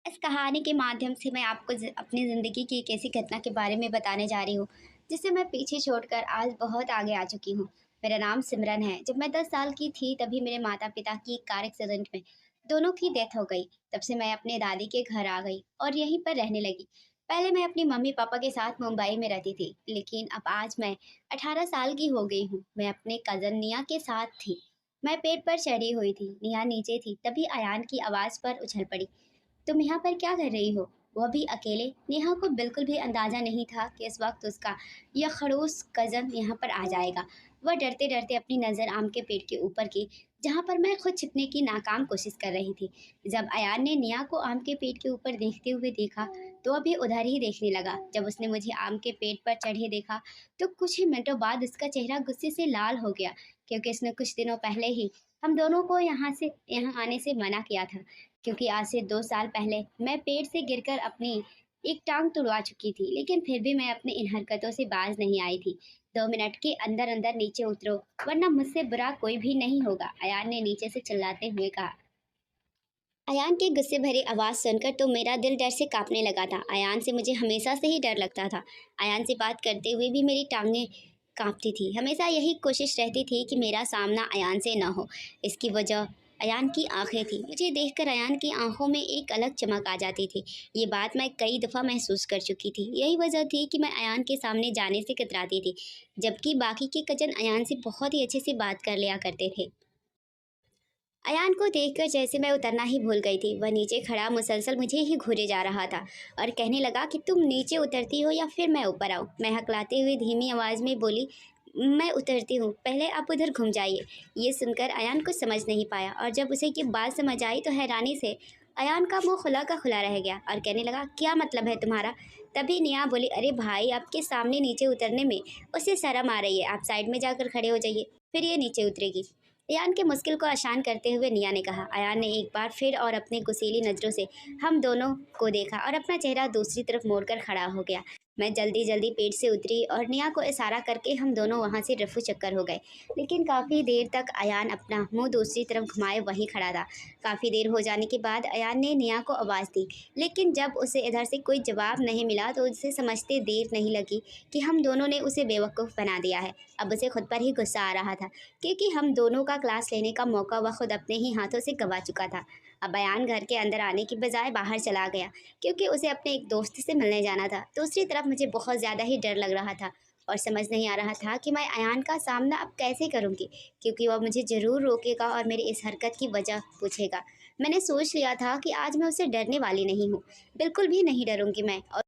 इस कहानी के माध्यम से मैं आपको अपनी ज़िंदगी की एक ऐसी घटना के बारे में बताने जा रही हूँ, जिसे मैं पीछे छोड़कर आज बहुत आगे आ चुकी हूँ। मेरा नाम सिमरन है। जब मैं 10 साल की थी, तभी मेरे माता-पिता की एक कार एक्सीडेंट में दोनों की डेथ हो गई। तब से मैं अपने दादी के घर आ गई और यहीं पर रहने लगी। पहले मैं अपनी मम्मी-पापा के साथ मुंबई में रहती थी, लेकिन अब आज मैं 18 साल की हो गई हूँ। मैं अपने कज़न निया के साथ थी। मैं पेड़ पर चढ़ी हुई थी, निया नीचे थी, तभी अयान की आवाज़ पर उछल पड़ी। तुम यहाँ पर क्या कर रही हो? वह भी अकेले। नेहा को बिल्कुल भी अंदाजा नहीं था कि इस वक्त उसका यह खड़ूस कज़न यहाँ पर आ जाएगा। वह डरते डरते अपनी नज़र आम के पेड़ के ऊपर की, जहाँ पर मैं खुद छिपने की नाकाम कोशिश कर रही थी। जब अयान ने नेहा को आम के पेड़ के ऊपर देखते हुए देखा, तो अभी उधर ही देखने लगा। जब उसने मुझे आम के पेड़ पर चढ़े देखा, तो कुछ ही मिनटों बाद उसका चेहरा गुस्से से लाल हो गया, क्योंकि उसने कुछ दिनों पहले ही हम दोनों को यहाँ आने से मना किया था। क्योंकि आज से 2 साल पहले मैं पेड़ से गिरकर अपनी एक टाँग तुड़वा चुकी थी, लेकिन फिर भी मैं अपनी इन हरकतों से बाज़ नहीं आई थी। 2 मिनट के अंदर-अंदर नीचे उतरो, वरना मुझसे बुरा कोई भी नहीं होगा, अयान ने नीचे से चिल्लाते हुए कहा। अयान की गुस्से भरी आवाज़ सुनकर तो मेरा दिल डर से काँपने लगा था। अयान से मुझे हमेशा से ही डर लगता था। अयान से बात करते हुए भी मेरी टाँगें काँपती थी। हमेशा यही कोशिश रहती थी कि मेरा सामना अयान से ना हो। इसकी वजह अयान की आँखें थीं। मुझे देखकर अयान की आँखों में एक अलग चमक आ जाती थी। ये बात मैं कई दफ़ा महसूस कर चुकी थी। यही वजह थी कि मैं अयान के सामने जाने से कतराती थी, जबकि बाकी के कज़न अयान से बहुत ही अच्छे से बात कर लिया करते थे। अयान को देखकर जैसे मैं उतरना ही भूल गई थी। वह नीचे खड़ा मुसलसल मुझे ही घूरे जा रहा था और कहने लगा कि तुम नीचे उतरती हो या फिर मैं ऊपर आऊँ। मैं हकलाते हुए धीमी आवाज़ में बोली, मैं उतरती हूँ, पहले आप उधर घूम जाइए। ये सुनकर अयान कुछ समझ नहीं पाया और जब उसे की बात समझ आई तो हैरानी से अयान का मुंह खुला का खुला रह गया और कहने लगा, क्या मतलब है तुम्हारा? तभी निया बोली, अरे भाई, आपके सामने नीचे उतरने में उसे शर्म आ रही है, आप साइड में जाकर खड़े हो जाइए, फिर ये नीचे उतरेगी। अयान की मुश्किल को आसान करते हुए निया ने कहा। अयान ने एक बार फिर और अपनी गुस्सैली नज़रों से हम दोनों को देखा और अपना चेहरा दूसरी तरफ मोड़कर खड़ा हो गया। मैं जल्दी जल्दी पेड़ से उतरी और निया को इशारा करके हम दोनों वहां से रफू चक्कर हो गए। लेकिन काफ़ी देर तक अयान अपना मुंह दूसरी तरफ घुमाए वहीं खड़ा था। काफ़ी देर हो जाने के बाद अयान ने निया को आवाज़ दी, लेकिन जब उसे इधर से कोई जवाब नहीं मिला तो उसे समझते देर नहीं लगी कि हम दोनों ने उसे बेवकूफ़ बना दिया है। अब उसे खुद पर ही गुस्सा आ रहा था, क्योंकि हम दोनों का क्लास लेने का मौका वह खुद अपने ही हाथों से गंवा चुका था। अब बयान घर के अंदर आने की बजाय बाहर चला गया, क्योंकि उसे अपने एक दोस्त से मिलने जाना था। दूसरी तरफ मुझे बहुत ज़्यादा ही डर लग रहा था और समझ नहीं आ रहा था कि मैं अयान का सामना अब कैसे करूँगी, क्योंकि वह मुझे ज़रूर रोकेगा और मेरी इस हरकत की वजह पूछेगा। मैंने सोच लिया था कि आज मैं उससे डरने वाली नहीं हूँ, बिल्कुल भी नहीं डरूंगी मैं, और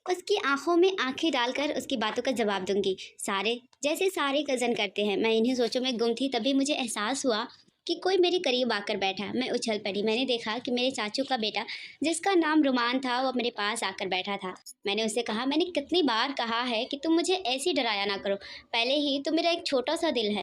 उसकी आंखों में आंखें डालकर उसकी बातों का जवाब दूंगी, सारे जैसे सारे कज़न करते हैं। मैं इन्हीं सोचों में गुम थी, तभी मुझे एहसास हुआ कि कोई मेरे करीब आकर बैठा। मैं उछल पड़ी। मैंने देखा कि मेरे चाचू का बेटा, जिसका नाम रुमान था, वो मेरे पास आकर बैठा था। मैंने उससे कहा, मैंने कितनी बार कहा है कि तुम मुझे ऐसे डराया ना करो, पहले ही तो मेरा एक छोटा सा दिल है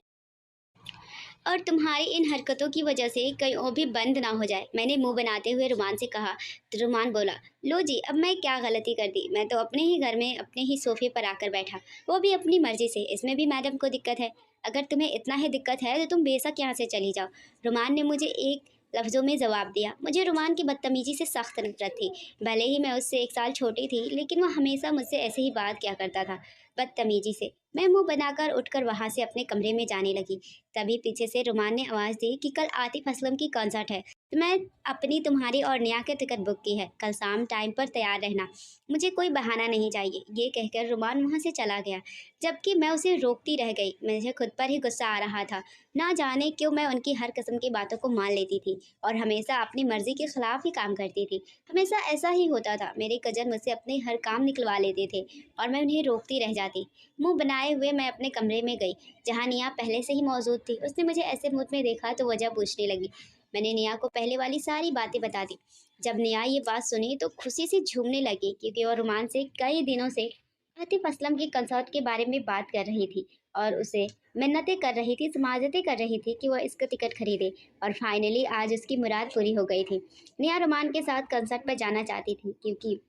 और तुम्हारी इन हरकतों की वजह से कहीं और भी बंद ना हो जाए। मैंने मुंह बनाते हुए रुमान से कहा। तो रुमान बोला, लो जी, अब मैं क्या गलती कर दी? मैं तो अपने ही घर में अपने ही सोफे पर आकर बैठा, वो भी अपनी मर्जी से। इसमें भी मैडम को दिक्कत है? अगर तुम्हें इतना ही दिक्कत है तो तुम बेशक यहाँ से चली जाओ। रुमान ने मुझे एक लफ्ज़ों में जवाब दिया। मुझे रुमान की बदतमीजी से सख्त नफरत थी। भले ही मैं उससे 1 साल छोटी थी, लेकिन वह हमेशा मुझसे ऐसे ही बात किया करता था, बदतमीजी से। मैं मुंह बनाकर उठकर वहां से अपने कमरे में जाने लगी। तभी पीछे से रुमान ने आवाज़ दी कि कल आतिफ असलम की कॉन्सर्ट है, तो मैं अपनी, तुम्हारी और नेहा की टिकट बुक की है। कल शाम टाइम पर तैयार रहना, मुझे कोई बहाना नहीं चाहिए। ये कहकर रुमान वहाँ से चला गया, जबकि मैं उसे रोकती रह गई। मुझे खुद पर ही गुस्सा आ रहा था। ना जाने क्यों मैं उनकी हर किस्म की बातों को मान लेती थी और हमेशा अपनी मर्जी के खिलाफ ही काम करती थी। हमेशा ऐसा ही होता था। मेरे कजन मुझसे अपने हर काम निकलवा लेते थे और मैं उन्हें रोकती रह जाती। मुंह बनाए हुए मैं अपने कमरे में गई, जहाँ निया पहले से ही मौजूद थी। उसने मुझे ऐसे मूड में देखा तो वजह पूछने लगी। मैंने निया को पहले वाली सारी बातें बता दी। जब निया ये बात सुनी तो खुशी से झूमने लगी, क्योंकि वह रुमान से कई दिनों से आतिफ असलम के कंसर्ट के बारे में बात कर रही थी और उसे मिन्नतें कर रही थी, समाजतें कर रही थी कि वह इसका टिकट खरीदे। और फाइनली आज उसकी मुराद पूरी हो गई थी। निया रुमान के साथ कंसर्ट पर जाना चाहती थी, क्योंकि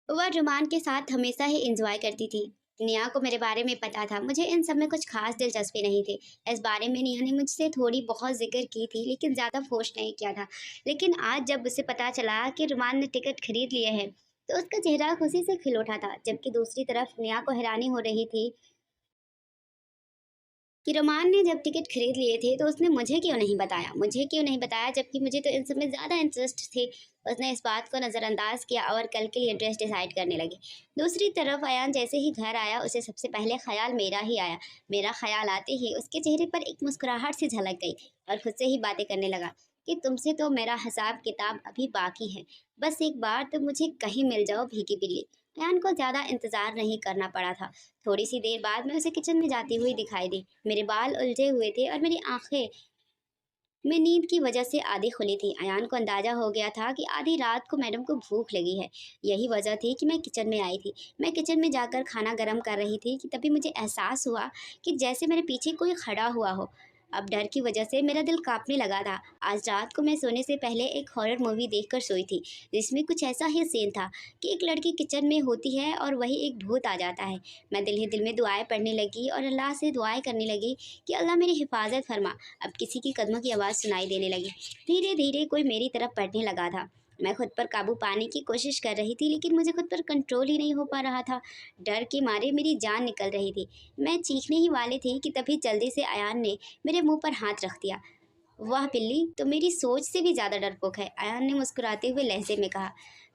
वह रुमान के साथ हमेशा ही एंजॉय करती थी। नेहा को मेरे बारे में पता था, मुझे इन सब में कुछ ख़ास दिलचस्पी नहीं थी। इस बारे में नेहा ने मुझसे थोड़ी बहुत ज़िक्र की थी, लेकिन ज़्यादा फ़ोर्स नहीं किया था। लेकिन आज जब उसे पता चला कि रुमान ने टिकट खरीद लिए हैं, तो उसका चेहरा खुशी से खिल उठा था, जबकि दूसरी तरफ नेहा को हैरानी हो रही थी कि रोमान ने जब टिकट खरीद लिए थे तो उसने मुझे क्यों नहीं बताया जबकि मुझे तो इन सब में ज़्यादा इंटरेस्ट थे। उसने इस बात को नज़रअंदाज किया और कल के लिए ड्रेस डिसाइड करने लगी। दूसरी तरफ अयान जैसे ही घर आया उसे सबसे पहले ख्याल मेरा ही आया। मेरा ख्याल आते ही उसके चेहरे पर एक मुस्कुराहट सी झलक गई और खुद से ही बातें करने लगा कि तुमसे तो मेरा हिसाब किताब अभी बाकी है। बस एक बार तुम मुझे कहीं मिल जाओ भीगी बिल्ली। अयान को ज़्यादा इंतज़ार नहीं करना पड़ा था। थोड़ी सी देर बाद मैं उसे किचन में जाती हुई दिखाई दी। मेरे बाल उलझे हुए थे और मेरी आंखें में नींद की वजह से आधी खुली थी। अयान को अंदाजा हो गया था कि आधी रात को मैडम को भूख लगी है। यही वजह थी कि मैं किचन में आई थी। मैं किचन में जाकर खाना गर्म कर रही थी कि तभी मुझे एहसास हुआ कि जैसे मेरे पीछे कोई खड़ा हुआ हो। अब डर की वजह से मेरा दिल कांपने लगा था। आज रात को मैं सोने से पहले एक हॉरर मूवी देखकर सोई थी, जिसमें कुछ ऐसा ही सीन था कि एक लड़की किचन में होती है और वही एक भूत आ जाता है। मैं दिल ही दिल में दुआएं पढ़ने लगी और अल्लाह से दुआएं करने लगी कि अल्लाह मेरी हिफाजत फरमा। अब किसी की कदमों की आवाज़ सुनाई देने लगी। धीरे धीरे कोई मेरी तरफ बढ़ने लगा था। मैं खुद पर काबू पाने की कोशिश कर रही थी, लेकिन मुझे खुद पर कंट्रोल ही नहीं हो पा रहा था। डर के मारे मेरी जान निकल रही थी। मैं चीखने ही वाली थी कि तभी जल्दी से अयान ने मेरे मुंह पर हाथ रख दिया। वाह बिल्ली, तो मेरी सोच से भी ज़्यादा डरपोक है, अयान ने मुस्कुराते हुए लहजे में कहा।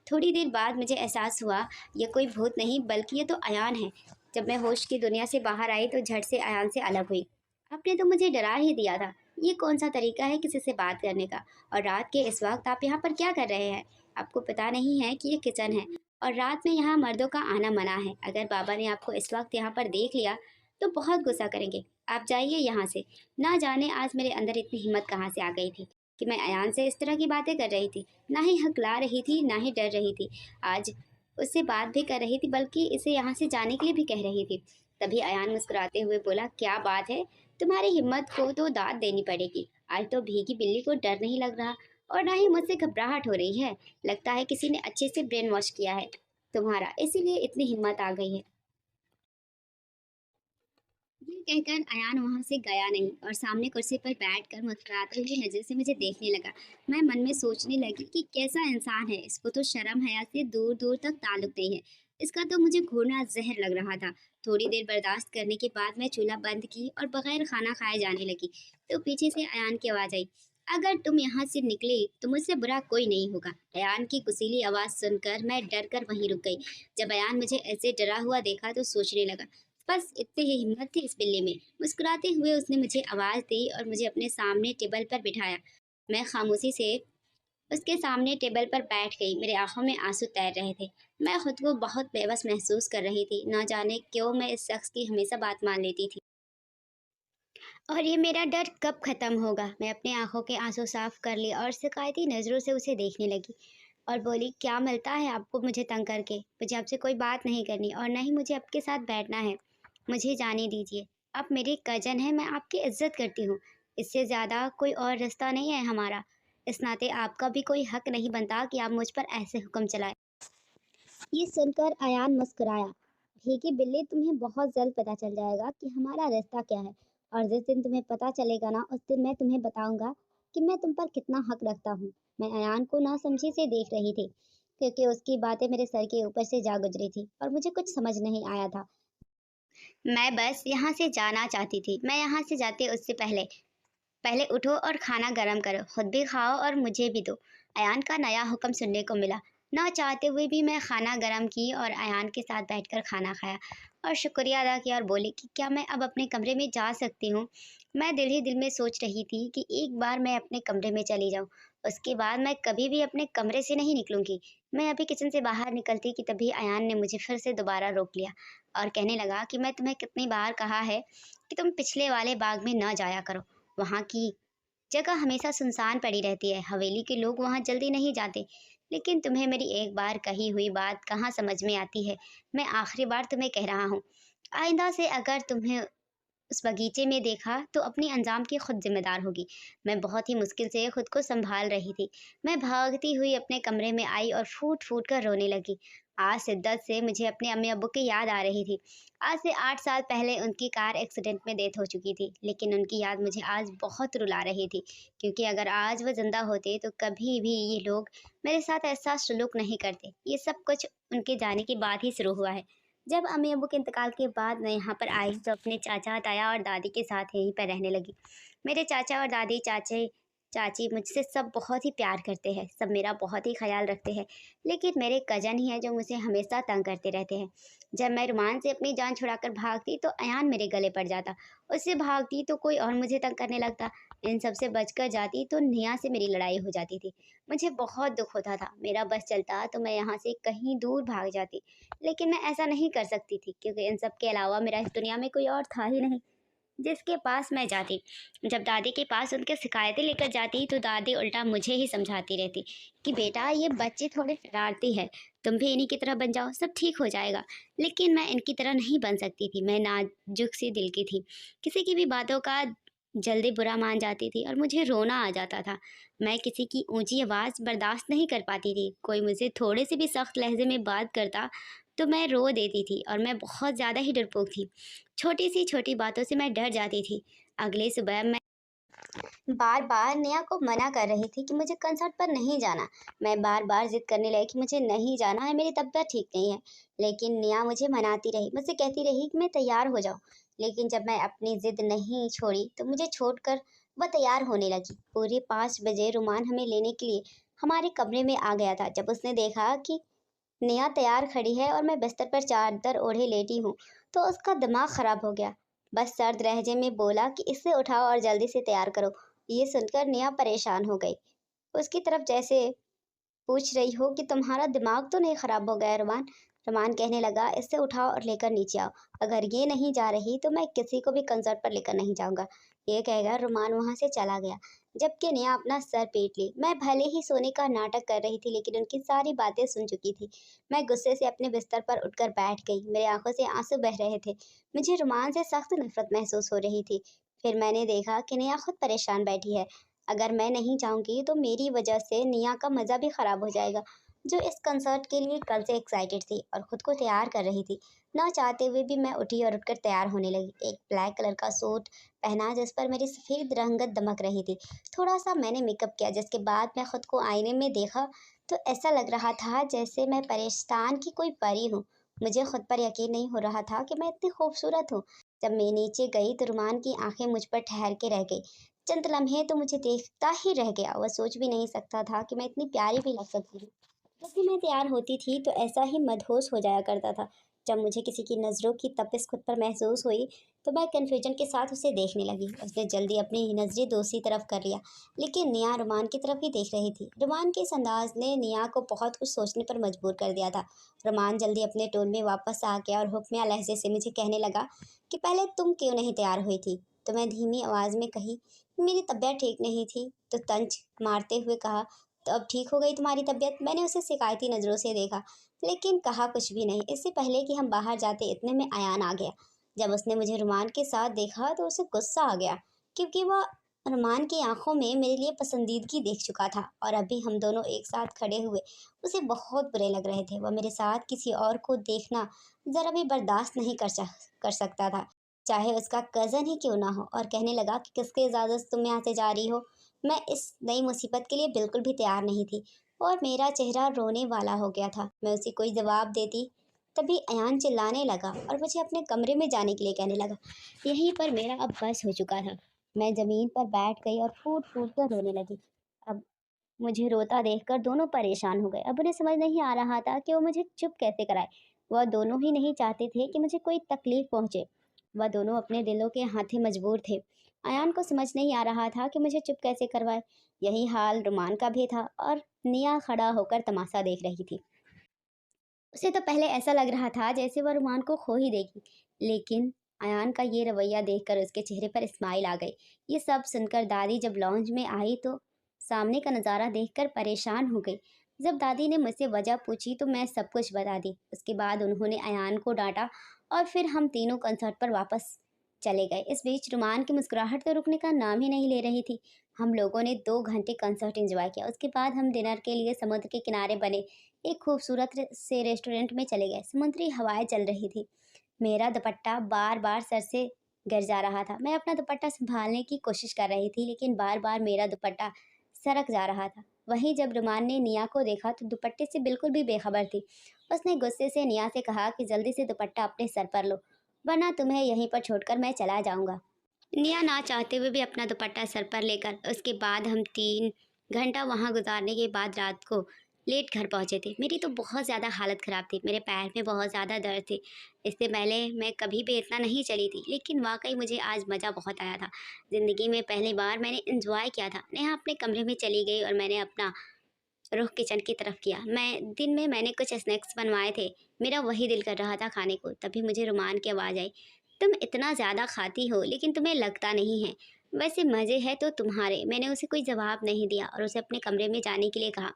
थोड़ी देर बाद मुझे एहसास हुआ यह कोई भूत नहीं बल्कि ये तो अयान है। जब मैं होश की दुनिया से बाहर आई तो झट से अयान से अलग हुई। आपने तो मुझे डरा ही दिया था। ये कौन सा तरीका है किसी से बात करने का? और रात के इस वक्त आप यहाँ पर क्या कर रहे हैं? आपको पता नहीं है कि ये किचन है और रात में यहाँ मर्दों का आना मना है। अगर बाबा ने आपको इस वक्त यहाँ पर देख लिया तो बहुत गुस्सा करेंगे। आप जाइए यहाँ से। ना जाने आज मेरे अंदर इतनी हिम्मत कहाँ से आ गई थी कि मैं अयान से इस तरह की बातें कर रही थी। ना ही हकला रही थी, ना ही डर रही थी। आज उससे बात भी कर रही थी, बल्कि इसे यहाँ से जाने के लिए भी कह रही थी। तभी अयान मुस्कुराते हुए बोला, क्या बात है? तुम्हारी हिम्मत को तो दाद देनी पड़ेगी। आज तो भीगी बिल्ली को डर नहीं लग रहा और ना ही मुझसे घबराहट हो रही है। लगता है किसी ने अच्छे से ब्रेन वॉश किया है तुम्हारा, इसीलिए इतनी हिम्मत आ गई है। ये कहकर अयान वहां से गया नहीं और सामने कुर्सी पर बैठकर मुस्कुराते हुए नजर से मुझे देखने लगा। मैं मन में सोचने लगी कि कैसा इंसान है, इसको तो शर्म हया से दूर दूर तक ताल्लुक नहीं है। इसका तो मुझे घूरना जहर लग रहा था। थोड़ी देर बर्दाश्त करने के बाद मैं चूल्हा बंद की और बगैर खाना खाए जाने लगी तो पीछे से अयान की आवाज आई, अगर तुम यहाँ से निकले तो मुझसे बुरा कोई नहीं होगा। अयान की कुसीली आवाज सुनकर मैं डर कर वहीं रुक गई। जब अयान मुझे ऐसे डरा हुआ देखा तो सोचने लगा, बस इतनी ही हिम्मत थी इस बिल्ली में। मुस्कुराते हुए उसने मुझे आवाज़ दी और मुझे अपने सामने टेबल पर बिठाया। मैं खामोशी से उसके सामने टेबल पर बैठ गई। मेरे आंखों में आंसू तैर रहे थे। मैं खुद को बहुत बेबस महसूस कर रही थी। ना जाने क्यों मैं इस शख्स की हमेशा बात मान लेती थी। और ये मेरा डर कब खत्म होगा? मैं अपनी आंखों के आंसू साफ कर लिए और शिकायती नज़रों से उसे देखने लगी और बोली, क्या मिलता है आपको मुझे तंग करके? मुझे आपसे कोई बात नहीं करनी और न ही मुझे आपके साथ बैठना है। मुझे जाने दीजिए। आप मेरी कज़न हैं, मैं आपकी इज़्ज़त करती हूँ। इससे ज़्यादा कोई और रिश्ता नहीं है हमारा। इस नाते आपका भी कोई हक नहीं बनता कि आप मुझ पर ऐसे हुक्म चलाएं। ये सुनकर अयान मुस्कुराया। भीगी बिल्ली, तुम्हें बहुत जल्द पता चल जाएगा कि हमारा रिश्ता क्या है। और जिस दिन तुम्हें पता चलेगा ना, उस दिन मैं तुम्हें बताऊंगा कि मैं तुम पर कितना हक रखता हूँ। मैं अयान को नासमझी से देख रही थी, क्योंकि उसकी बातें मेरे सर के ऊपर से जा गुजरी थी और मुझे कुछ समझ नहीं आया था। मैं बस यहाँ से जाना चाहती थी। मैं यहाँ से जाते उससे पहले पहले उठो और खाना गरम करो, खुद भी खाओ और मुझे भी दो। अयान का नया हुक्म सुनने को मिला। ना चाहते हुए भी मैं खाना गरम की और अयान के साथ बैठकर खाना खाया और शुक्रिया अदा किया और बोली कि क्या मैं अब अपने कमरे में जा सकती हूँ। मैं दिल ही दिल में सोच रही थी कि एक बार मैं अपने कमरे में चली जाऊँ, उसके बाद मैं कभी भी अपने कमरे से नहीं निकलूंगी। मैं अभी किचन से बाहर निकलती कि तभी अयान ने मुझे फिर से दोबारा रोक लिया और कहने लगा कि मैं तुम्हें कितनी बार कहा है कि तुम पिछले वाले बाग में न जाया करो। वहाँ की जगह हमेशा सुनसान पड़ी रहती है। हवेली के लोग वहाँ जल्दी नहीं जाते। लेकिन तुम्हें मेरी एक बार कही हुई बात कहाँ समझ में आती है? मैं आखिरी बार तुम्हें कह रहा हूँ, आइंदा से अगर तुम्हें उस बगीचे में देखा तो अपनी अंजाम की खुद जिम्मेदार होगी। मैं बहुत ही मुश्किल से खुद को संभाल रही थी। मैं भागती हुई अपने कमरे में आई और फूट फूट कर रोने लगी। आज शिद्दत से मुझे अपने अम्मी-अब्बू की याद आ रही थी। आज से 8 साल पहले उनकी कार एक्सीडेंट में डेथ हो चुकी थी, लेकिन उनकी याद मुझे आज बहुत रुला रही थी, क्योंकि अगर आज वो ज़िंदा होते तो कभी भी ये लोग मेरे साथ ऐसा सलूक नहीं करते। ये सब कुछ उनके जाने के बाद ही शुरू हुआ है। जब अम्मी-अब्बू के इंतकाल के बाद मैं यहाँ पर आई तो अपने चाचा, ताया और दादी के साथ यहीं पर रहने लगी। मेरे चाचा और दादी, चाचे चाची मुझसे सब बहुत ही प्यार करते हैं, सब मेरा बहुत ही ख़्याल रखते हैं। लेकिन मेरे कज़न ही हैं जो मुझे हमेशा तंग करते रहते हैं। जब मैं रुमान से अपनी जान छुड़ाकर भागती तो अयान मेरे गले पड़ जाता, उससे भागती तो कोई और मुझे तंग करने लगता। इन सब से बचकर जाती तो नेहा से मेरी लड़ाई हो जाती थी। मुझे बहुत दुःख होता था, मेरा बस चलता तो मैं यहाँ से कहीं दूर भाग जाती। लेकिन मैं ऐसा नहीं कर सकती थी, क्योंकि इन सब के अलावा मेरा इस दुनिया में कोई और था ही नहीं जिसके पास मैं जाती। जब दादी के पास उनकी शिकायतें लेकर जाती तो दादी उल्टा मुझे ही समझाती रहती कि बेटा ये बच्चे थोड़े शरारती है, तुम भी इन्हीं की तरह बन जाओ, सब ठीक हो जाएगा। लेकिन मैं इनकी तरह नहीं बन सकती थी, मैं नाजुक सी दिल की थी, किसी की भी बातों का जल्दी बुरा मान जाती थी और मुझे रोना आ जाता था। मैं किसी की ऊंची आवाज़ बर्दाश्त नहीं कर पाती थी, कोई मुझसे थोड़े से भी सख्त लहजे में बात करता तो मैं रो देती थी और मैं बहुत ज़्यादा ही डरपोक थी। छोटी सी छोटी बातों से मैं डर जाती थी। अगली सुबह मैं बार-बार नेहा को मना कर रही थी कि मुझे कंसर्ट पर नहीं जाना। मैं बार-बार ज़िद करने लगी कि मुझे नहीं जाना है, मेरी तबीयत ठीक नहीं है। लेकिन नेहा मुझे मनाती रही, मुझसे कहती रही कि मैं तैयार हो जाऊँ। लेकिन जब मैं अपनी ज़िद नहीं छोड़ी, तो मुझे छोड़कर वह तैयार होने लगी। पूरे 5 बजे रुमान हमें लेने के लिए हमारे कमरे में आ गया था। जब उसने देखा कि नेहा तैयार खड़ी है और मैं बिस्तर पर चादर ओढ़े लेटी हूँ, तो उसका दिमाग खराब हो गया। बस सर्द लहजे में बोला कि इसे उठाओ और जल्दी से तैयार करो। ये सुनकर नेहा परेशान हो गई। उसकी तरफ जैसे पूछ रही हो कि तुम्हारा दिमाग तो नहीं खराब हो गया रुमान। रुमान कहने लगा, इसे उठाओ और लेकर नीचे आओ। अगर ये नहीं जा रही तो मैं किसी को भी कंसर्ट पर लेकर नहीं जाऊंगा। ये कहकर रुमान वहां से चला गया, जबकि नेहा अपना सर पीट ली। मैं भले ही सोने का नाटक कर रही थी, लेकिन उनकी सारी बातें सुन चुकी थी। मैं गुस्से से अपने बिस्तर पर उठकर बैठ गई, मेरे आंखों से आंसू बह रहे थे। मुझे रुमान से सख्त नफरत महसूस हो रही थी। फिर मैंने देखा कि नेहा खुद परेशान बैठी है। अगर मैं नहीं जाऊँगी तो मेरी वजह से निया का मज़ा भी ख़राब हो जाएगा, जो इस कंसर्ट के लिए कल से एक्साइटेड थी और खुद को तैयार कर रही थी। ना चाहते हुए भी मैं उठी और उठकर तैयार होने लगी। एक ब्लैक कलर का सूट पहना जिस पर मेरी सफ़ेद रंगत दमक रही थी। थोड़ा-सा मैंने मेकअप किया, जिसके बाद मैं खुद को आईने में देखा तो ऐसा लग रहा था जैसे मैं परेशान की कोई परी हूँ। मुझे खुद पर यकीन नहीं हो रहा था कि मैं इतनी खूबसूरत हूँ। जब मैं नीचे गई तो रुमान की आँखें मुझ पर ठहर के रह गई। चंद लम्हे तो मुझे देखता ही रह गया। वह सोच भी नहीं सकता था कि मैं इतनी प्यारी भी लग सकती हूँ। जब भी मैं तैयार होती थी तो ऐसा ही मदहोश हो जाया करता था। जब मुझे किसी की नज़रों की तपिश खुद पर महसूस हुई तो मैं कन्फ्यूजन के साथ उसे देखने लगी। उसने जल्दी अपनी नज़रें दूसरी तरफ कर लिया, लेकिन निया रुमान की तरफ ही देख रही थी। रुमान के इस अंदाज ने निया को बहुत कुछ सोचने पर मजबूर कर दिया था। रुमान जल्दी अपने टोन में वापस आ गया और हुक्मिया लहजे से मुझे कहने लगा कि पहले तुम क्यों नहीं तैयार हुई थी। तो मैं धीमी आवाज़ में कही, मेरी तबीयत ठीक नहीं थी। तो तंज मारते हुए कहा, तो अब ठीक हो गई तुम्हारी तबीयत? मैंने उसे शिकायती नज़रों से देखा, लेकिन कहा कुछ भी नहीं। इससे पहले कि हम बाहर जाते इतने में अयान आ गया। जब उसने मुझे रुमान के साथ देखा तो उसे गुस्सा आ गया, क्योंकि वह रुमान की आंखों में मेरे लिए पसंदीदगी देख चुका था और अभी हम दोनों एक साथ खड़े हुए उसे बहुत बुरे लग रहे थे। वह मेरे साथ किसी और को देखना ज़रा भी बर्दाश्त नहीं कर सकता था, चाहे उसका कज़न ही क्यों ना हो। और कहने लगा कि किसके इजाज़त से तुम यहाँ से जा रही हो। मैं इस नई मुसीबत के लिए बिल्कुल भी तैयार नहीं थी और मेरा चेहरा रोने वाला हो गया था। मैं उसे कोई जवाब देती तभी अयान चिल्लाने लगा और मुझे अपने कमरे में जाने के लिए कहने लगा। यहीं पर मेरा अब बस हो चुका था। मैं ज़मीन पर बैठ गई और फूट-फूट कर रोने लगी। अब मुझे रोता देखकर दोनों परेशान हो गए। अब उन्हें समझ नहीं आ रहा था कि वो मुझे चुप कैसे कराएँ। वह दोनों ही नहीं चाहते थे कि मुझे कोई तकलीफ़ पहुँचे। वह दोनों अपने दिलों के हाथे मजबूर थे। अयान को समझ नहीं आ रहा था कि मुझे चुप कैसे करवाए। यही हाल रुमान का भी था और निया खड़ा होकर तमाशा देख रही थी। उसे तो पहले ऐसा लग रहा था जैसे वह रुमान को खो ही देगी, लेकिन अयान का ये रवैया देखकर उसके चेहरे पर स्माइल आ गई। ये सब सुनकर दादी जब लॉन्ज में आई तो सामने का नज़ारा देखकर परेशान हो गई। जब दादी ने मुझसे वजह पूछी तो मैं सब कुछ बता दी। उसके बाद उन्होंने अयान को डांटा और फिर हम तीनों कंसर्ट पर वापस चले गए। इस बीच रुमान की मुस्कुराहट तो रुकने का नाम ही नहीं ले रही थी। हम लोगों ने 2 घंटे कंसर्ट एंजॉय किया। उसके बाद हम डिनर के लिए समुद्र के किनारे बने एक खूबसूरत से रेस्टोरेंट में चले गए। समुद्री हवाएं चल रही थी। मेरा दुपट्टा बार-बार सर से गिर जा रहा था। मैं अपना दुपट्टा सँभालने की कोशिश कर रही थी, लेकिन बार-बार मेरा दुपट्टा सरक जा रहा था। वहीं जब रुमान ने निया को देखा तो दुपट्टे से बिल्कुल भी बेखबर थी। उसने गुस्से से निया से कहा कि जल्दी से दुपट्टा अपने सर पर लो, वरना तुम्हें यहीं पर छोड़कर मैं चला जाऊँगा। निया ना चाहते हुए भी अपना दुपट्टा सर पर लेकर उसके बाद हम 3 घंटा वहाँ गुज़ारने के बाद रात को लेट घर पहुँचे थे। मेरी तो बहुत ज़्यादा हालत ख़राब थी, मेरे पैर में बहुत ज़्यादा दर्द थे। इससे पहले मैं कभी भी इतना नहीं चली थी, लेकिन वाक़ई मुझे आज मज़ा बहुत आया था। ज़िंदगी में पहली बार मैंने एन्जॉय किया था। नेहा अपने कमरे में चली गई और मैंने अपना रुख किचन की तरफ किया। दिन में मैंने कुछ स्नैक्स बनवाए थे, मेरा वही दिल कर रहा था खाने को। तभी मुझे रुमान की आवाज़ आई, तुम इतना ज़्यादा खाती हो लेकिन तुम्हें लगता नहीं है। वैसे मज़े हैं तो तुम्हारे। मैंने उसे कोई जवाब नहीं दिया और उसे अपने कमरे में जाने के लिए कहा।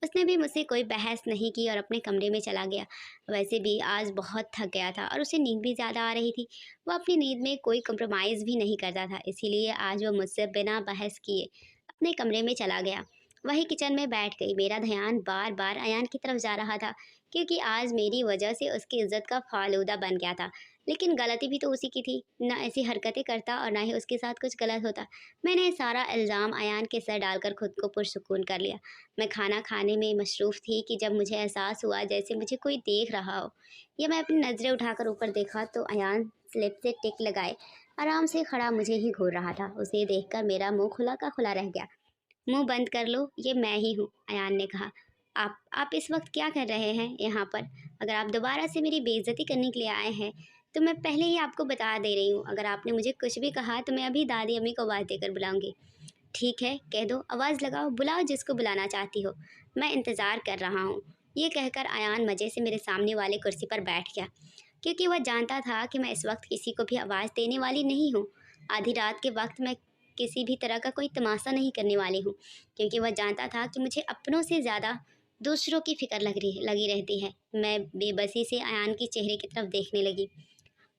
उसने भी मुझसे कोई बहस नहीं की और अपने कमरे में चला गया। वैसे भी आज बहुत थक गया था और उसे नींद भी ज़्यादा आ रही थी। वो अपनी नींद में कोई कंप्रोमाइज़ भी नहीं करता था, इसीलिए आज वो मुझसे बिना बहस किए अपने कमरे में चला गया। वही किचन में बैठ गई। मेरा ध्यान बार बार अयान की तरफ जा रहा था, क्योंकि आज मेरी वजह से उसकी इज्जत का फालूदा बन गया था। लेकिन गलती भी तो उसी की थी। ना ऐसी हरकतें करता और ना ही उसके साथ कुछ गलत होता। मैंने सारा इल्ज़ाम अयान के सर डालकर खुद को पुरसुकून कर लिया। मैं खाना खाने में मशरूफ़ थी कि जब मुझे एहसास हुआ जैसे मुझे कोई देख रहा हो। या मैं अपनी नज़रें उठाकर ऊपर देखा तो अयान स्लिप से टिक लगाए आराम से खड़ा मुझे ही घूर रहा था। उसे देखकर मेरा मुंह खुला का खुला रह गया। मुंह बंद कर लो, ये मैं ही हूँ, अयान ने कहा। आप इस वक्त क्या कर रहे हैं यहाँ पर? अगर आप दोबारा से मेरी बेइज्जती करने के लिए आए हैं तो मैं पहले ही आपको बता दे रही हूँ, अगर आपने मुझे कुछ भी कहा तो मैं अभी दादी अम्मी को आवाज़ देकर बुलाऊंगी। ठीक है, कह दो, आवाज़ लगाओ, बुलाओ जिसको बुलाना चाहती हो, मैं इंतज़ार कर रहा हूँ। ये कहकर अयान मज़े से मेरे सामने वाले कुर्सी पर बैठ गया, क्योंकि वह जानता था कि मैं इस वक्त किसी को भी आवाज़ देने वाली नहीं हूँ। आधी रात के वक्त मैं किसी भी तरह का कोई तमाशा नहीं करने वाली हूँ, क्योंकि वह जानता था कि मुझे अपनों से ज़्यादा दूसरों की फ़िक्र लगी रहती है। मैं बेबसी से अयान के चेहरे की तरफ देखने लगी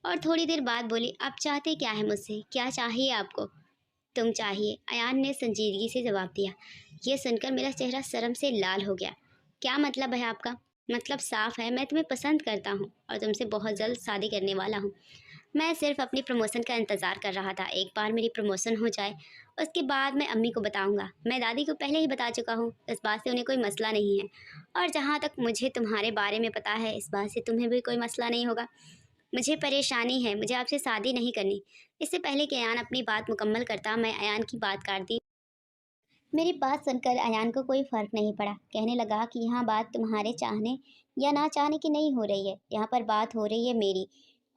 और थोड़ी देर बाद बोली, आप चाहते क्या है मुझसे? क्या चाहिए आपको? तुम चाहिए, अयान ने संजीदगी से जवाब दिया। यह सुनकर मेरा चेहरा शर्म से लाल हो गया। क्या मतलब है आपका? मतलब साफ है, मैं तुम्हें पसंद करता हूँ और तुमसे बहुत जल्द शादी करने वाला हूँ। मैं सिर्फ अपनी प्रमोशन का इंतज़ार कर रहा था। एक बार मेरी प्रमोशन हो जाए, उसके बाद मैं अम्मी को बताऊंगा। मैं दादी को पहले ही बता चुका हूँ, इस बात से उन्हें कोई मसला नहीं है। और जहाँ तक मुझे तुम्हारे बारे में पता है, इस बात से तुम्हें भी कोई मसला नहीं होगा। मुझे परेशानी है, मुझे आपसे शादी नहीं करनी। इससे पहले कि अयान अपनी बात मुकम्मल करता, मैं अयान की बात काट दी। मेरी बात सुनकर अयान को कोई फ़र्क नहीं पड़ा। कहने लगा कि यहाँ बात तुम्हारे चाहने या ना चाहने की नहीं हो रही है, यहाँ पर बात हो रही है मेरी।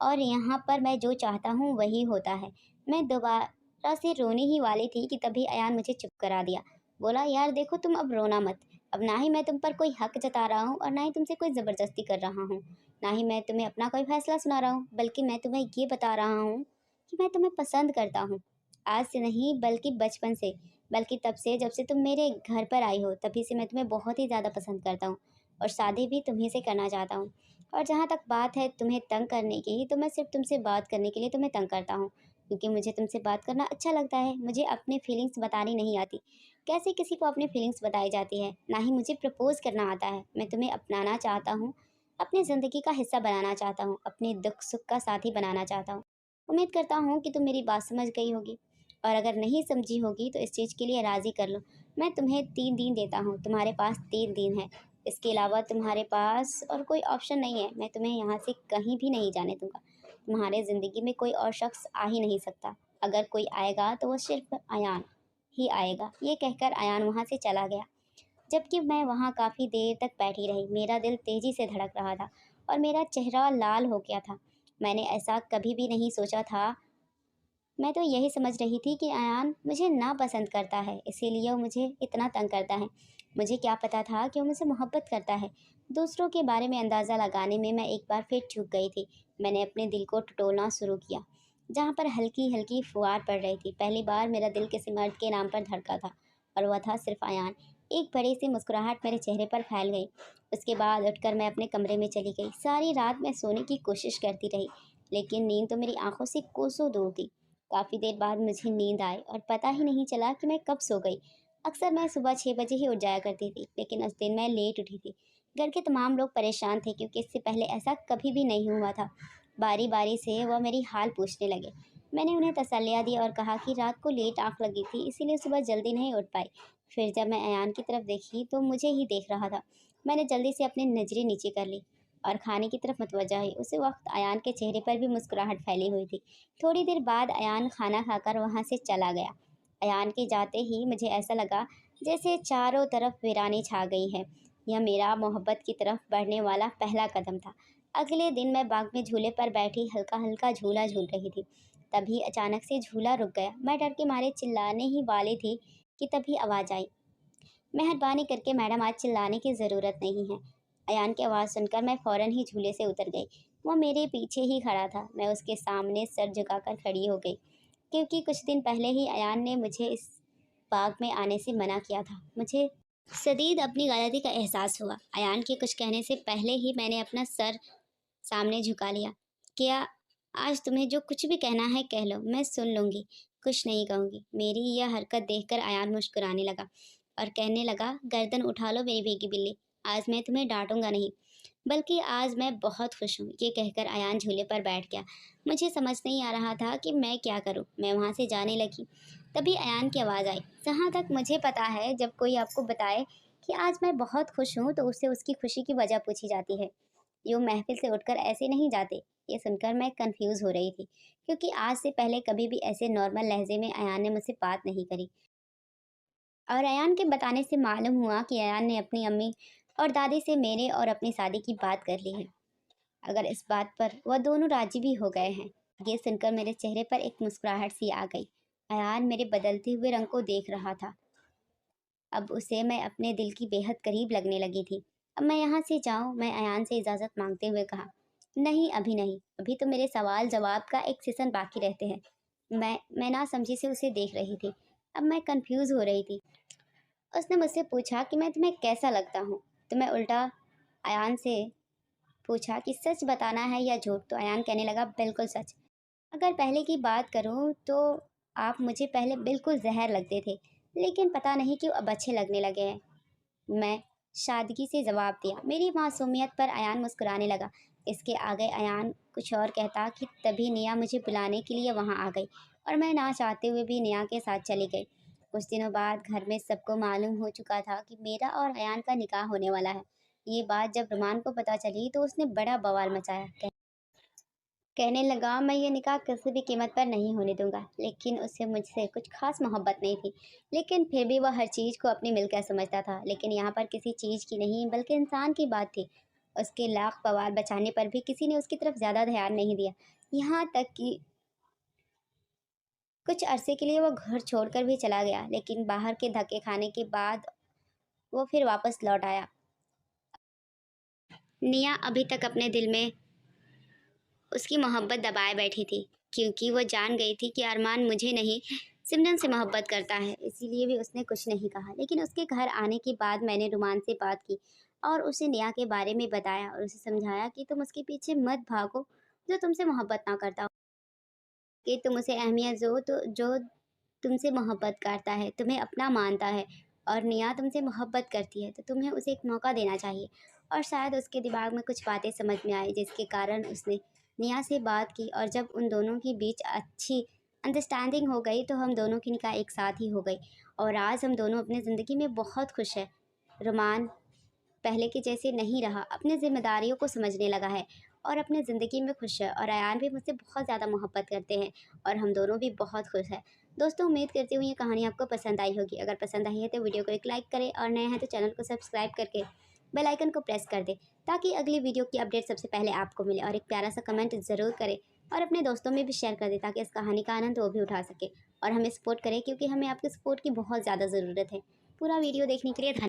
और यहाँ पर मैं जो चाहता हूँ वही होता है। मैं दोबारा से रोने ही वाली थी कि तभी अयान मुझे चुप करा दिया। बोला, यार देखो, तुम अब रोना मत। अब ना ही मैं तुम पर कोई हक जता रहा हूँ और ना ही तुमसे कोई ज़बरदस्ती कर रहा हूँ। ना ही मैं तुम्हें अपना कोई फैसला सुना रहा हूँ, बल्कि मैं तुम्हें ये बता रहा हूँ कि मैं तुम्हें पसंद करता हूँ। आज से नहीं, बल्कि बचपन से। बल्कि तब से जब से तुम मेरे घर पर आई हो, तभी से मैं तुम्हें बहुत ही ज़्यादा पसंद करता हूँ और शादी भी तुम्हीं से करना चाहता हूँ। और जहाँ तक बात है तुम्हें तंग करने की, तो मैं सिर्फ तुमसे बात करने के लिए तुम्हें तंग करता हूँ, क्योंकि मुझे तुमसे बात करना अच्छा लगता है। मुझे अपनी फीलिंग्स बतानी नहीं आती। कैसे किसी को अपनी फीलिंग्स बताई जाती है? ना ही मुझे प्रपोज़ करना आता है। मैं तुम्हें अपनाना चाहता हूँ, अपनी ज़िंदगी का हिस्सा बनाना चाहता हूँ, अपने दुख सुख का साथी बनाना चाहता हूँ। उम्मीद करता हूँ कि तुम मेरी बात समझ गई होगी, और अगर नहीं समझी होगी तो इस चीज़ के लिए राज़ी कर लो। मैं तुम्हें 3 दिन देता हूँ, तुम्हारे पास 3 दिन है। इसके अलावा तुम्हारे पास और कोई ऑप्शन नहीं है। मैं तुम्हें यहाँ से कहीं भी नहीं जाने दूँगा। तुम्हारे ज़िंदगी में कोई और शख्स आ ही नहीं सकता। अगर कोई आएगा तो वो सिर्फ़ अयान ही आएगा। ये कहकर अयान वहाँ से चला गया, जबकि मैं वहाँ काफ़ी देर तक बैठी रही। मेरा दिल तेज़ी से धड़क रहा था और मेरा चेहरा लाल हो गया था। मैंने ऐसा कभी भी नहीं सोचा था। मैं तो यही समझ रही थी कि अयान मुझे नापसंद करता है, इसीलिए वो मुझे इतना तंग करता है। मुझे क्या पता था कि वो मुझसे मोहब्बत करता है। दूसरों के बारे में अंदाज़ा लगाने में मैं एक बार फिर चूक गई थी। मैंने अपने दिल को टटोलना शुरू किया, जहाँ पर हल्की-हल्की फुहार पड़ रही थी। पहली बार मेरा दिल किसी मर्द के नाम पर धड़का था, और वह था सिर्फ़ अयान। एक बड़ी-सी मुस्कुराहट मेरे चेहरे पर फैल गई। उसके बाद उठकर मैं अपने कमरे में चली गई। सारी रात मैं सोने की कोशिश करती रही, लेकिन नींद तो मेरी आँखों से कोसों दूर थी। काफ़ी देर बाद मुझे नींद आई और पता ही नहीं चला कि मैं कब सो गई। अक्सर मैं सुबह 6 बजे ही उठ जाया करती थी, लेकिन उस दिन मैं लेट उठी थी। घर के तमाम लोग परेशान थे क्योंकि इससे पहले ऐसा कभी भी नहीं हुआ था। बारी बारी से वह मेरी हाल पूछने लगे। मैंने उन्हें तसल्लियाँ दी और कहा कि रात को लेट आँख लगी थी, इसीलिए सुबह जल्दी नहीं उठ पाई। फिर जब मैं अयान की तरफ देखी तो मुझे ही देख रहा था। मैंने जल्दी से अपनी नज़रें नीचे कर ली और खाने की तरफ मुतवज्जा हुई। उसी वक्त अयान के चेहरे पर भी मुस्कुराहट फैली हुई थी। थोड़ी देर बाद अयान खाना खाकर वहाँ से चला गया। अयान के जाते ही मुझे ऐसा लगा जैसे चारों तरफ वीरानी छा गई है। यह मेरा मोहब्बत की तरफ बढ़ने वाला पहला कदम था। अगले दिन मैं बाग में झूले पर बैठी हल्का हल्का झूला झूल रही थी। तभी अचानक से झूला रुक गया। मैं डर के मारे चिल्लाने ही वाली थी कि तभी आवाज़ आई, मेहरबानी करके मैडम, आज चिल्लाने की ज़रूरत नहीं है। अयान की आवाज़ सुनकर मैं फ़ौरन ही झूले से उतर गई। वो मेरे पीछे ही खड़ा था। मैं उसके सामने सर झुकाकर खड़ी हो गई, क्योंकि कुछ दिन पहले ही अयान ने मुझे इस बाग में आने से मना किया था। मुझे शदीद अपनी गलती का एहसास हुआ। अयान के कुछ कहने से पहले ही मैंने अपना सर सामने झुका लिया। क्या आज तुम्हें जो कुछ भी कहना है कह लो, मैं सुन लूँगी, कुछ नहीं कहूँगी। मेरी यह हरकत देखकर अयान मुस्कुराने लगा और कहने लगा, गर्दन उठा लो मेरी भीगी बिल्ली, आज मैं तुम्हें डांटूंगा नहीं, बल्कि आज मैं बहुत खुश हूँ। ये कहकर अयान झूले पर बैठ गया। मुझे समझ नहीं आ रहा था कि मैं क्या करूँ। मैं वहाँ से जाने लगी। तभी अयान की आवाज़ आई। जहाँ तक मुझे पता है, जब कोई आपको बताए कि आज मैं बहुत खुश हूँ तो उससे उसकी खुशी की वजह पूछी जाती है। यूँ महफिल से उठकर ऐसे नहीं जाते। ये सुनकर मैं कंफ्यूज हो रही थी, क्योंकि आज से पहले कभी भी ऐसे नॉर्मल लहजे में अयान ने मुझसे बात नहीं करी। और अयान के बताने से मालूम हुआ कि अयान ने अपनी अम्मी और दादी से मेरे और अपनी शादी की बात कर ली है। अगर इस बात पर वह दोनों राजी भी हो गए हैं। ये सुनकर मेरे चेहरे पर एक मुस्कुराहट सी आ गई। अयान मेरे बदलते हुए रंग को देख रहा था। अब उसे मैं अपने दिल की बेहद करीब लगने लगी थी। अब मैं यहाँ से जाऊँ, मैं अयान से इजाज़त मांगते हुए कहा। नहीं, अभी नहीं, अभी तो मेरे सवाल जवाब का एक सेशन बाकी रहते हैं। मैं ना समझी से उसे देख रही थी। अब मैं कंफ्यूज हो रही थी। उसने मुझसे पूछा कि मैं तुम्हें कैसा लगता हूँ। तो मैं उल्टा अयान से पूछा कि सच बताना है या झूठ। तो अयान कहने लगा, बिल्कुल सच। अगर पहले की बात करूँ तो आप मुझे पहले बिल्कुल जहर लगते थे, लेकिन पता नहीं क्यों अब अच्छे लगने लगे हैं। मैं सादगी से जवाब दिया। मेरी मासूमियत पर अयान मुस्कुराने लगा। इसके आगे अयान कुछ और कहता कि तभी निया मुझे बुलाने के लिए वहाँ आ गई और मैं ना चाहते हुए भी निया के साथ चली गई। कुछ दिनों बाद घर में सबको मालूम हो चुका था कि मेरा और अयान का निकाह होने वाला है। ये बात जब रुमान को पता चली तो उसने बड़ा बवाल मचाया। कहने लगा, मैं ये निकाह किसी भी कीमत पर नहीं होने दूंगा। लेकिन उससे मुझसे कुछ खास मोहब्बत नहीं थी, लेकिन फिर भी वह हर चीज़ को अपनी मिलकर समझता था। लेकिन यहाँ पर किसी चीज़ की नहीं बल्कि इंसान की बात थी। उसके लाख पवार बचाने पर भी किसी ने उसकी तरफ ज़्यादा ध्यान नहीं दिया। यहाँ तक कि कुछ अरसे के लिए वो घर छोड़कर भी चला गया, लेकिन बाहर के धक्के खाने के बाद वो फिर वापस लौट आया। निया अभी तक अपने दिल में उसकी मोहब्बत दबाए बैठी थी, क्योंकि वो जान गई थी कि अरमान मुझे नहीं, सिमरन से मोहब्बत करता है। इसीलिए भी उसने कुछ नहीं कहा। लेकिन उसके घर आने के बाद मैंने रुमान से बात की और उसे नेहा के बारे में बताया और उसे समझाया कि तुम उसके पीछे मत भागो जो तुमसे मोहब्बत ना करता हो, कि तुम उसे अहमियत दो तो जो तुमसे मोहब्बत करता है, तुम्हें अपना मानता है और नेहा तुमसे मोहब्बत करती है, तो तुम्हें उसे एक मौका देना चाहिए। और शायद उसके दिमाग में कुछ बातें समझ में आई, जिसके कारण उसने नेहा से बात की और जब उन दोनों के बीच अच्छी अंडरस्टैंडिंग हो गई तो हम दोनों की निकाह एक साथ ही हो गई और आज हम दोनों अपनी ज़िंदगी में बहुत खुश हैं। रोमान पहले के जैसे नहीं रहा, अपनी ज़िम्मेदारियों को समझने लगा है और अपनी ज़िंदगी में खुश है और अयान भी मुझसे बहुत ज़्यादा मोहब्बत करते हैं और हम दोनों भी बहुत खुश हैं। दोस्तों, उम्मीद करती हूँ ये कहानी आपको पसंद आई होगी। अगर पसंद आई है तो वीडियो को एक लाइक करें और नए हैं तो चैनल को सब्सक्राइब करके बेल आइकन को प्रेस कर दें, ताकि अगली वीडियो की अपडेट सबसे पहले आपको मिले। और एक प्यारा सा कमेंट ज़रूर करें और अपने दोस्तों में भी शेयर कर दें, ताकि इस कहानी का आनंद वो भी उठा सके और हमें सपोर्ट करें, क्योंकि हमें आपके सपोर्ट की बहुत ज़्यादा ज़रूरत है। पूरा वीडियो देखने के लिए धन्यवाद।